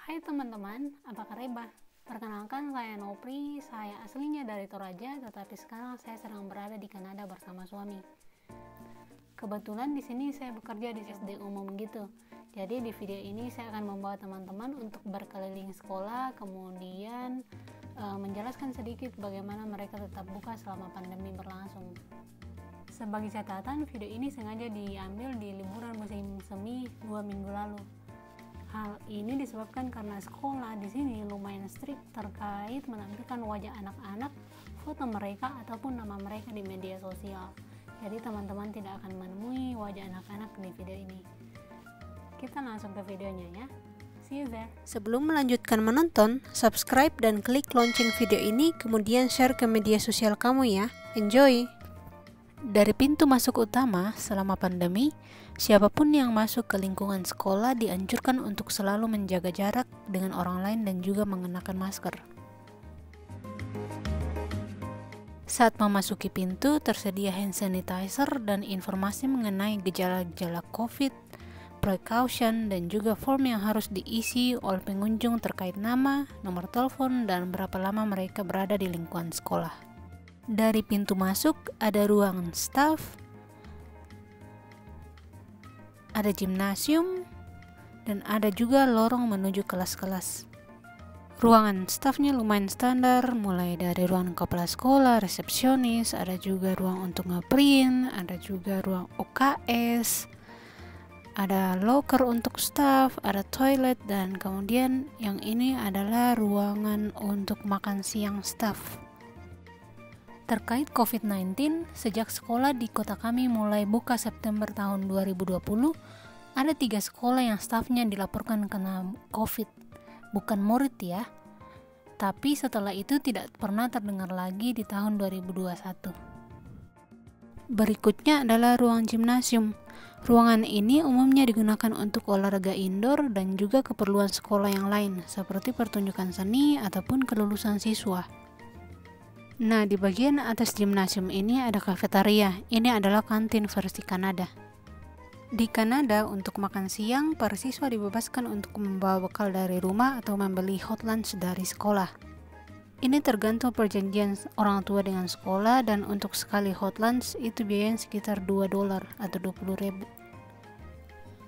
Hai teman-teman, apa kabar? Perkenalkan, saya Nopri. Saya aslinya dari Toraja, tetapi sekarang saya sedang berada di Kanada bersama suami. Kebetulan di sini saya bekerja di SD umum gitu. Jadi di video ini saya akan membawa teman-teman untuk berkeliling sekolah, kemudian menjelaskan sedikit bagaimana mereka tetap buka selama pandemi berlangsung. Sebagai catatan, video ini sengaja diambil di liburan musim semi 2 minggu lalu. Hal ini disebabkan karena sekolah di sini lumayan strict terkait menampilkan wajah anak-anak, foto mereka ataupun nama mereka di media sosial. Jadi teman-teman tidak akan menemui wajah anak-anak di video ini. Kita langsung ke videonya ya. See you there. Sebelum melanjutkan menonton, subscribe dan klik lonceng video ini, kemudian share ke media sosial kamu ya. Enjoy! Dari pintu masuk utama selama pandemi, siapapun yang masuk ke lingkungan sekolah dianjurkan untuk selalu menjaga jarak dengan orang lain dan juga mengenakan masker. Saat memasuki pintu, tersedia hand sanitizer dan informasi mengenai gejala-gejala COVID, precaution, dan juga form yang harus diisi oleh pengunjung terkait nama, nomor telepon, dan berapa lama mereka berada di lingkungan sekolah. Dari pintu masuk ada ruangan staff, ada gimnasium, dan ada juga lorong menuju kelas-kelas. Ruangan staffnya lumayan standar, mulai dari ruang kepala sekolah, resepsionis, ada juga ruang untuk ngeprint, ada juga ruang UKS, ada locker untuk staff, ada toilet, dan kemudian yang ini adalah ruangan untuk makan siang staff. Terkait COVID-19, sejak sekolah di kota kami mulai buka September tahun 2020, ada 3 sekolah yang stafnya dilaporkan kena COVID. Bukan murid ya, tapi setelah itu tidak pernah terdengar lagi di tahun 2021. Berikutnya adalah ruang gimnasium. Ruangan ini umumnya digunakan untuk olahraga indoor dan juga keperluan sekolah yang lain, seperti pertunjukan seni ataupun kelulusan siswa. Nah, di bagian atas gimnasium ini ada kafetaria. Ini adalah kantin versi Kanada. Di Kanada, untuk makan siang, para siswa dibebaskan untuk membawa bekal dari rumah atau membeli hot lunch dari sekolah. Ini tergantung perjanjian orang tua dengan sekolah, dan untuk sekali hot lunch itu biayanya sekitar $2 atau 20.000.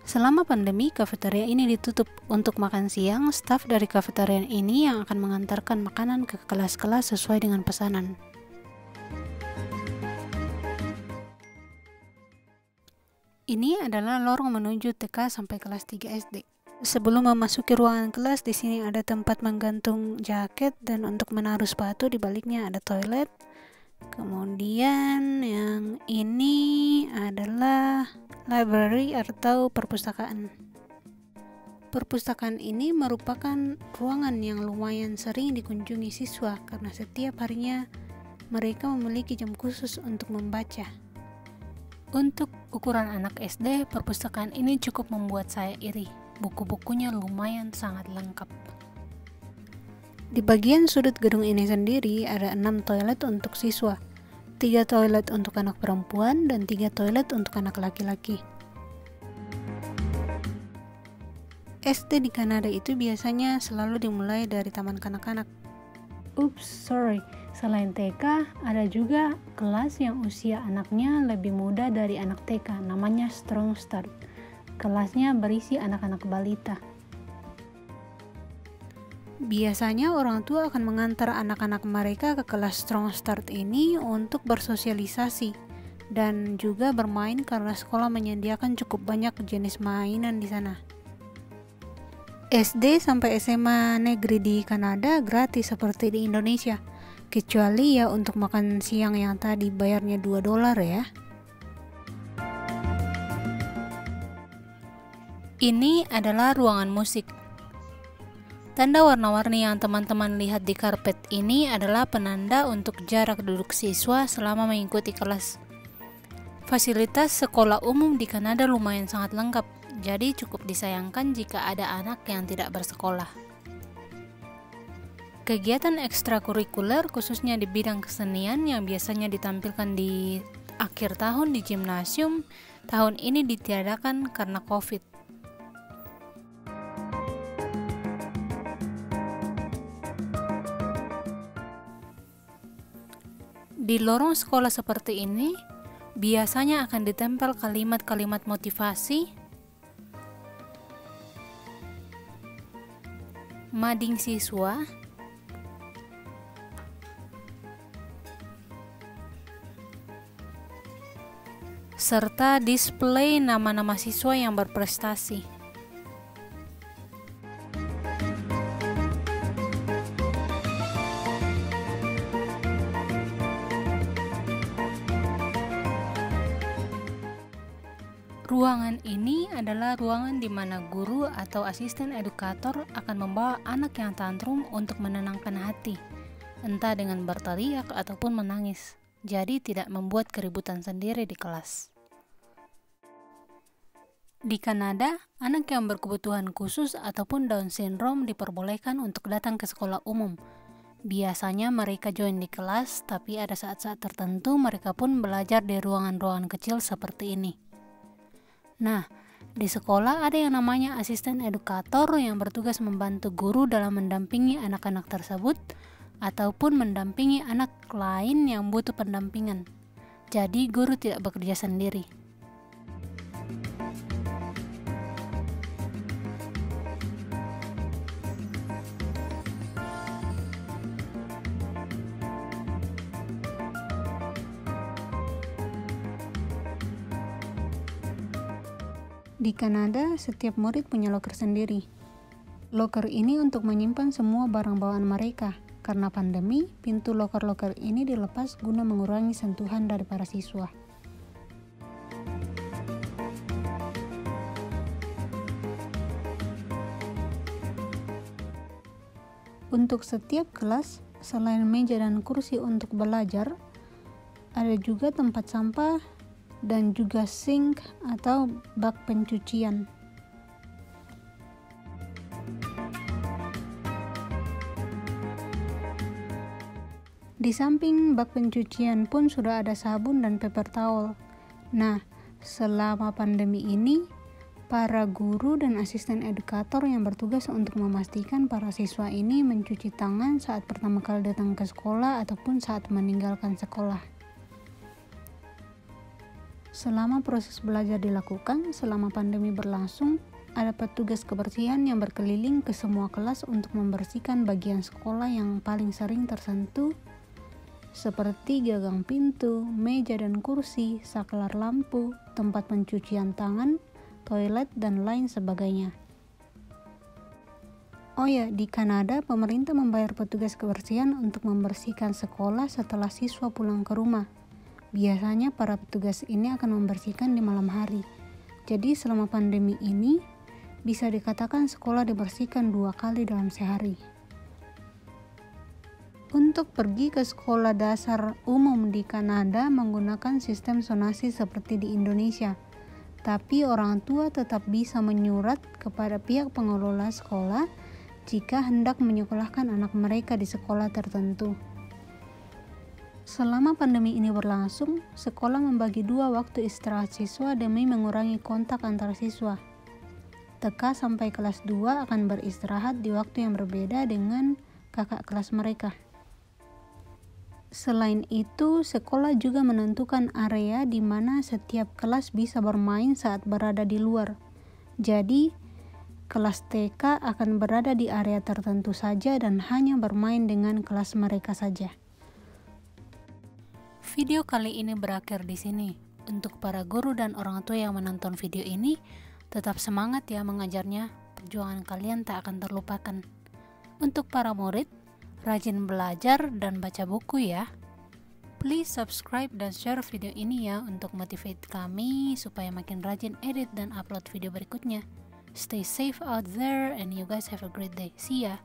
Selama pandemi, kafetaria ini ditutup. Untuk makan siang, staf dari kafetaria ini yang akan mengantarkan makanan ke kelas-kelas sesuai dengan pesanan. Ini adalah lorong menuju TK sampai kelas 3 SD. Sebelum memasuki ruangan kelas, di sini ada tempat menggantung jaket dan untuk menaruh sepatu, di baliknya ada toilet. Kemudian yang ini adalah library atau perpustakaan. Perpustakaan ini merupakan ruangan yang lumayan sering dikunjungi siswa karena setiap harinya mereka memiliki jam khusus untuk membaca. Untuk ukuran anak SD, perpustakaan ini cukup membuat saya iri. Buku-bukunya lumayan sangat lengkap. Di bagian sudut gedung ini sendiri ada 6 toilet untuk siswa, 3 toilet untuk anak perempuan, dan 3 toilet untuk anak laki-laki. SD di Kanada itu biasanya selalu dimulai dari taman kanak-kanak. Selain TK, ada juga kelas yang usia anaknya lebih muda dari anak TK, namanya Strong Start. Kelasnya berisi anak-anak balita. Biasanya orang tua akan mengantar anak-anak mereka ke kelas Strong Start ini untuk bersosialisasi dan juga bermain karena sekolah menyediakan cukup banyak jenis mainan di sana. SD sampai SMA negeri di Kanada gratis seperti di Indonesia, kecuali ya untuk makan siang yang tadi bayarnya $2 ya. Ini adalah ruangan musik. Tanda warna-warni yang teman-teman lihat di karpet ini adalah penanda untuk jarak duduk siswa selama mengikuti kelas. Fasilitas sekolah umum di Kanada lumayan sangat lengkap, jadi cukup disayangkan jika ada anak yang tidak bersekolah. Kegiatan ekstrakurikuler khususnya di bidang kesenian yang biasanya ditampilkan di akhir tahun di gimnasium, tahun ini ditiadakan karena COVID. Di lorong sekolah seperti ini, biasanya akan ditempel kalimat-kalimat motivasi, mading siswa, serta display nama-nama siswa yang berprestasi. Ruangan ini adalah ruangan di mana guru atau asisten edukator akan membawa anak yang tantrum untuk menenangkan hati, entah dengan berteriak ataupun menangis, jadi tidak membuat keributan sendiri di kelas. Di Kanada, anak yang berkebutuhan khusus ataupun Down syndrome diperbolehkan untuk datang ke sekolah umum. Biasanya mereka join di kelas, tapi ada saat-saat tertentu mereka pun belajar di ruangan-ruangan kecil seperti ini. Nah, di sekolah ada yang namanya asisten edukator yang bertugas membantu guru dalam mendampingi anak-anak tersebut ataupun mendampingi anak lain yang butuh pendampingan. Jadi guru tidak bekerja sendiri. Di Kanada, setiap murid punya loker sendiri. Loker ini untuk menyimpan semua barang bawaan mereka. Karena pandemi, pintu loker-loker ini dilepas guna mengurangi sentuhan dari para siswa. Untuk setiap kelas, selain meja dan kursi untuk belajar, ada juga tempat sampah dan juga sink atau bak pencucian. Di samping bak pencucian pun sudah ada sabun dan paper towel. Nah, selama pandemi ini, para guru dan asisten edukator yang bertugas untuk memastikan para siswa ini mencuci tangan saat pertama kali datang ke sekolah ataupun saat meninggalkan sekolah. Selama proses belajar dilakukan, selama pandemi berlangsung, ada petugas kebersihan yang berkeliling ke semua kelas untuk membersihkan bagian sekolah yang paling sering tersentuh, seperti gagang pintu, meja dan kursi, saklar lampu, tempat pencucian tangan, toilet, dan lain sebagainya. Oh ya, di Kanada, pemerintah membayar petugas kebersihan untuk membersihkan sekolah setelah siswa pulang ke rumah. Biasanya para petugas ini akan membersihkan di malam hari. Jadi selama pandemi ini, bisa dikatakan sekolah dibersihkan 2 kali dalam sehari. Untuk pergi ke sekolah dasar umum di Kanada menggunakan sistem zonasi seperti di Indonesia. Tapi orang tua tetap bisa menyurat kepada pihak pengelola sekolah jika hendak menyekolahkan anak mereka di sekolah tertentu. Selama pandemi ini berlangsung, sekolah membagi 2 waktu istirahat siswa demi mengurangi kontak antar siswa. TK sampai kelas 2 akan beristirahat di waktu yang berbeda dengan kakak kelas mereka. Selain itu, sekolah juga menentukan area di mana setiap kelas bisa bermain saat berada di luar. Jadi, kelas TK akan berada di area tertentu saja dan hanya bermain dengan kelas mereka saja. Video kali ini berakhir di sini. Untuk para guru dan orang tua yang menonton video ini, tetap semangat ya mengajarnya. Perjuangan kalian tak akan terlupakan. Untuk para murid, rajin belajar dan baca buku ya. Please subscribe dan share video ini ya untuk motivate kami supaya makin rajin edit dan upload video berikutnya. Stay safe out there and you guys have a great day. See ya.